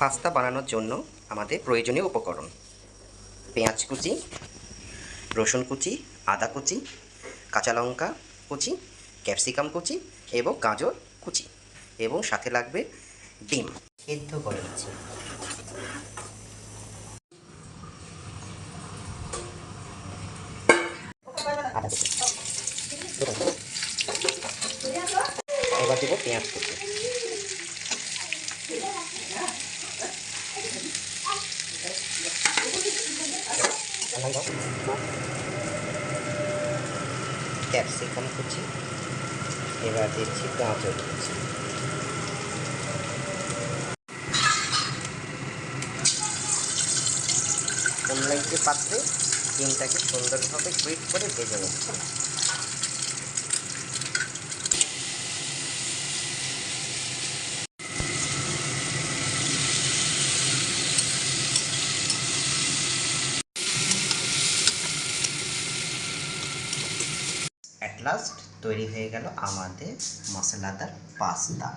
Pasta বানানোর জন্য আমাদের প্রয়োজনীয় উপকরণ: পেঁয়াজ কুচি, রসুন কুচি, আদা কুচি, কাঁচা লঙ্কা কুচি, ক্যাপসিকাম কুচি এবং গাজর কুচি, এবং সাথে লাগবে ডিম। সিদ্ধ করে নিচ্ছি। আদা কুচি, এবার দেবো পেঁয়াজ কুচি, ক্যাপসিকাম কুচি, এবার দিচ্ছি গাজর কুচি। অন্য একটি পাত্রে ডিমটাকে সুন্দরভাবে গ্রিট করে ভেজে নিচ্ছি। অ্যাট লাস্ট তৈরি হয়ে গেল আমাদের মশলাদার পাস্তা।